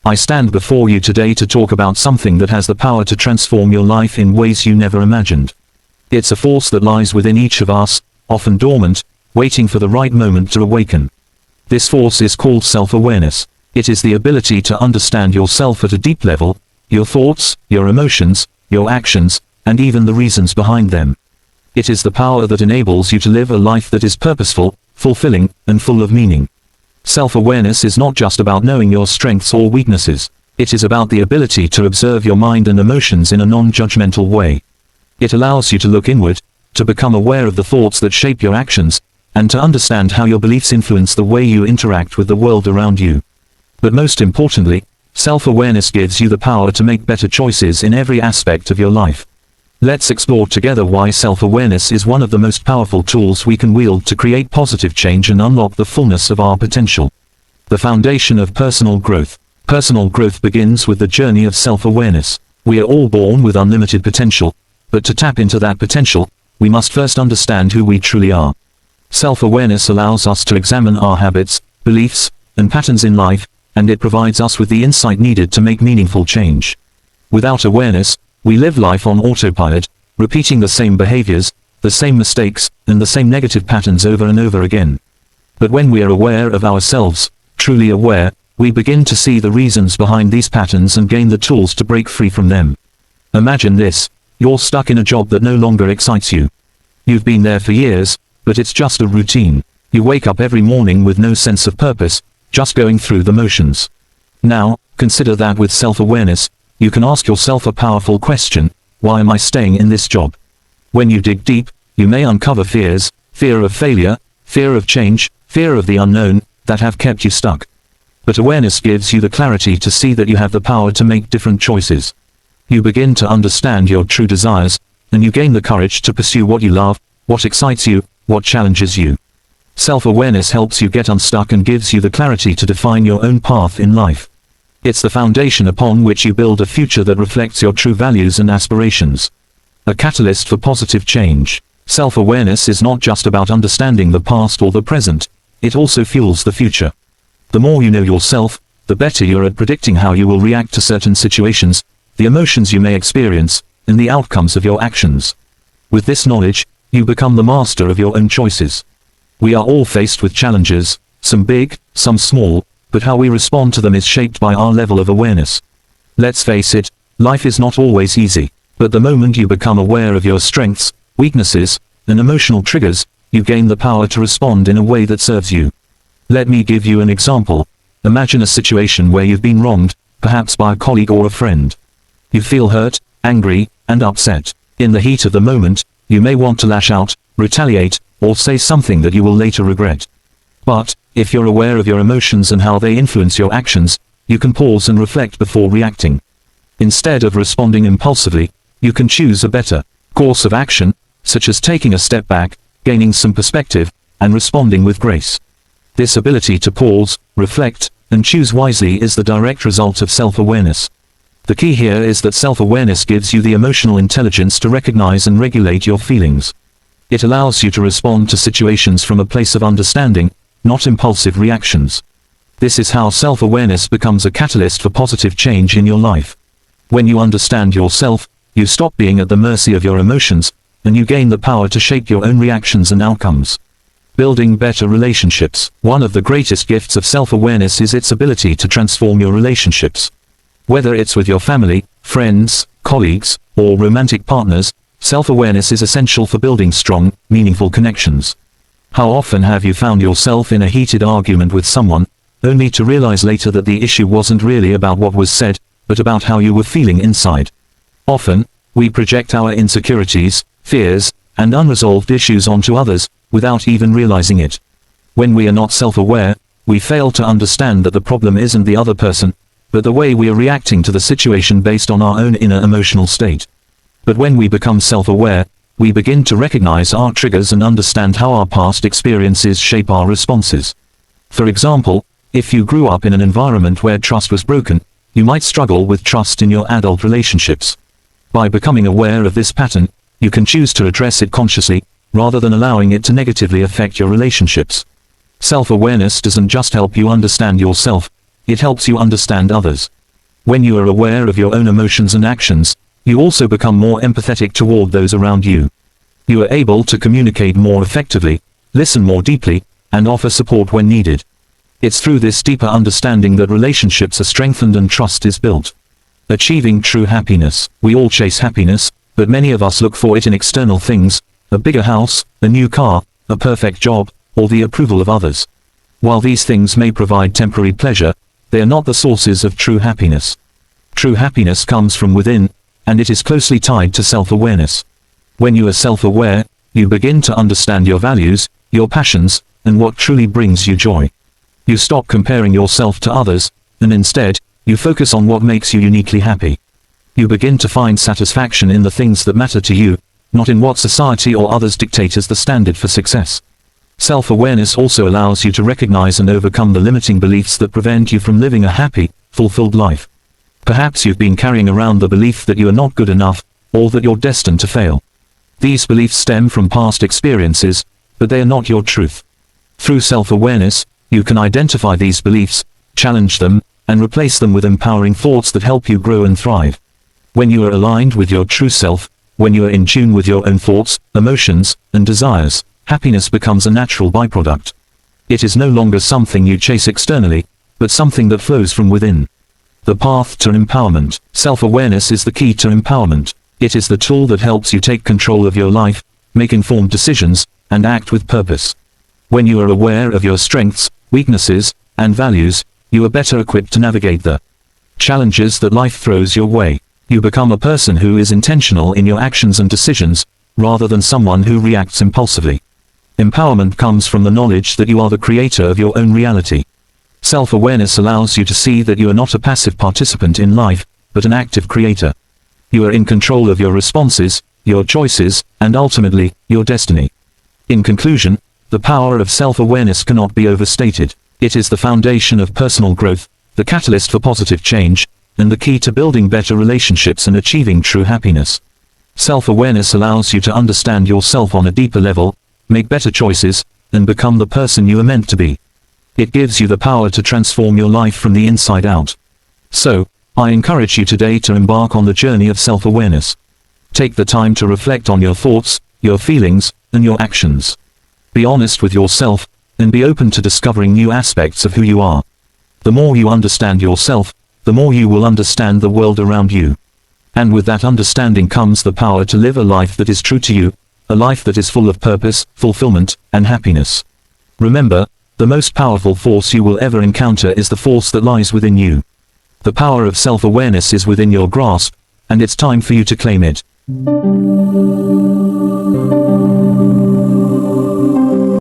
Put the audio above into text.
I stand before you today to talk about something that has the power to transform your life in ways you never imagined. It's a force that lies within each of us, often dormant, waiting for the right moment to awaken. This force is called self-awareness. It is the ability to understand yourself at a deep level, your thoughts, your emotions, your actions, and even the reasons behind them. It is the power that enables you to live a life that is purposeful, fulfilling, and full of meaning. Self-awareness is not just about knowing your strengths or weaknesses. It is about the ability to observe your mind and emotions in a non-judgmental way. It allows you to look inward, to become aware of the thoughts that shape your actions, and to understand how your beliefs influence the way you interact with the world around you. But most importantly, self-awareness gives you the power to make better choices in every aspect of your life. Let's explore together why self-awareness is one of the most powerful tools we can wield to create positive change and unlock the fullness of our potential. The foundation of personal growth. Personal growth begins with the journey of self-awareness. We are all born with unlimited potential, but to tap into that potential, we must first understand who we truly are. Self-awareness allows us to examine our habits, beliefs, and patterns in life, and it provides us with the insight needed to make meaningful change. Without awareness, we live life on autopilot, repeating the same behaviors, the same mistakes, and the same negative patterns over and over again. But when we are aware of ourselves, truly aware, we begin to see the reasons behind these patterns and gain the tools to break free from them. Imagine this: you're stuck in a job that no longer excites you. You've been there for years, but it's just a routine. You wake up every morning with no sense of purpose, just going through the motions. Now, consider that with self-awareness, you can ask yourself a powerful question: why am I staying in this job? When you dig deep, you may uncover fears, fear of failure, fear of change, fear of the unknown, that have kept you stuck. But awareness gives you the clarity to see that you have the power to make different choices. You begin to understand your true desires, and you gain the courage to pursue what you love, what excites you, what challenges you. Self-awareness helps you get unstuck and gives you the clarity to define your own path in life. It's the foundation upon which you build a future that reflects your true values and aspirations. A catalyst for positive change. Self-awareness is not just about understanding the past or the present, it also fuels the future. The more you know yourself, the better you're at predicting how you will react to certain situations, the emotions you may experience, and the outcomes of your actions. With this knowledge, you become the master of your own choices. We are all faced with challenges, some big, some small, but how we respond to them is shaped by our level of awareness. Let's face it, life is not always easy, but the moment you become aware of your strengths, weaknesses, and emotional triggers, you gain the power to respond in a way that serves you. Let me give you an example. Imagine a situation where you've been wronged, perhaps by a colleague or a friend. You feel hurt, angry, and upset. In the heat of the moment, you may want to lash out, retaliate, or say something that you will later regret. But, if you're aware of your emotions and how they influence your actions, you can pause and reflect before reacting. Instead of responding impulsively, you can choose a better course of action, such as taking a step back, gaining some perspective, and responding with grace. This ability to pause, reflect, and choose wisely is the direct result of self-awareness. The key here is that self-awareness gives you the emotional intelligence to recognize and regulate your feelings. It allows you to respond to situations from a place of understanding, not impulsive reactions. This is how self-awareness becomes a catalyst for positive change in your life. When you understand yourself, you stop being at the mercy of your emotions, and you gain the power to shape your own reactions and outcomes. Building better relationships. One of the greatest gifts of self-awareness is its ability to transform your relationships. Whether it's with your family, friends, colleagues, or romantic partners, self-awareness is essential for building strong, meaningful connections. How often have you found yourself in a heated argument with someone, only to realize later that the issue wasn't really about what was said, but about how you were feeling inside? Often, we project our insecurities, fears, and unresolved issues onto others, without even realizing it. When we are not self-aware, we fail to understand that the problem isn't the other person, but the way we are reacting to the situation based on our own inner emotional state. But when we become self-aware, we begin to recognize our triggers and understand how our past experiences shape our responses. For example, if you grew up in an environment where trust was broken, you might struggle with trust in your adult relationships. By becoming aware of this pattern, you can choose to address it consciously, rather than allowing it to negatively affect your relationships. Self-awareness doesn't just help you understand yourself, it helps you understand others. When you are aware of your own emotions and actions, you also become more empathetic toward those around you. You are able to communicate more effectively, listen more deeply, and offer support when needed. It's through this deeper understanding that relationships are strengthened and trust is built. Achieving true happiness. We all chase happiness, but many of us look for it in external things, a bigger house, a new car, a perfect job, or the approval of others. While these things may provide temporary pleasure, they are not the sources of true happiness. True happiness comes from within, and it is closely tied to self-awareness. When you are self-aware, you begin to understand your values, your passions, and what truly brings you joy. You stop comparing yourself to others, and instead, you focus on what makes you uniquely happy. You begin to find satisfaction in the things that matter to you, not in what society or others dictate as the standard for success. Self-awareness also allows you to recognize and overcome the limiting beliefs that prevent you from living a happy, fulfilled life. Perhaps you've been carrying around the belief that you are not good enough, or that you're destined to fail. These beliefs stem from past experiences, but they are not your truth. Through self-awareness, you can identify these beliefs, challenge them, and replace them with empowering thoughts that help you grow and thrive. When you are aligned with your true self, when you are in tune with your own thoughts, emotions, and desires, happiness becomes a natural byproduct. It is no longer something you chase externally, but something that flows from within. The path to empowerment. Self-awareness is the key to empowerment. It is the tool that helps you take control of your life, make informed decisions, and act with purpose. When you are aware of your strengths, weaknesses, and values, you are better equipped to navigate the challenges that life throws your way. You become a person who is intentional in your actions and decisions, rather than someone who reacts impulsively. Empowerment comes from the knowledge that you are the creator of your own reality. Self-awareness allows you to see that you are not a passive participant in life, but an active creator. You are in control of your responses, your choices, and ultimately, your destiny. In conclusion, the power of self-awareness cannot be overstated. It is the foundation of personal growth, the catalyst for positive change, and the key to building better relationships and achieving true happiness. Self-awareness allows you to understand yourself on a deeper level, make better choices, and become the person you are meant to be. It gives you the power to transform your life from the inside out. So, I encourage you today to embark on the journey of self-awareness. Take the time to reflect on your thoughts, your feelings, and your actions. Be honest with yourself, and be open to discovering new aspects of who you are. The more you understand yourself, the more you will understand the world around you. And with that understanding comes the power to live a life that is true to you, a life that is full of purpose, fulfillment, and happiness. Remember, the most powerful force you will ever encounter is the force that lies within you. The power of self-awareness is within your grasp, and it's time for you to claim it.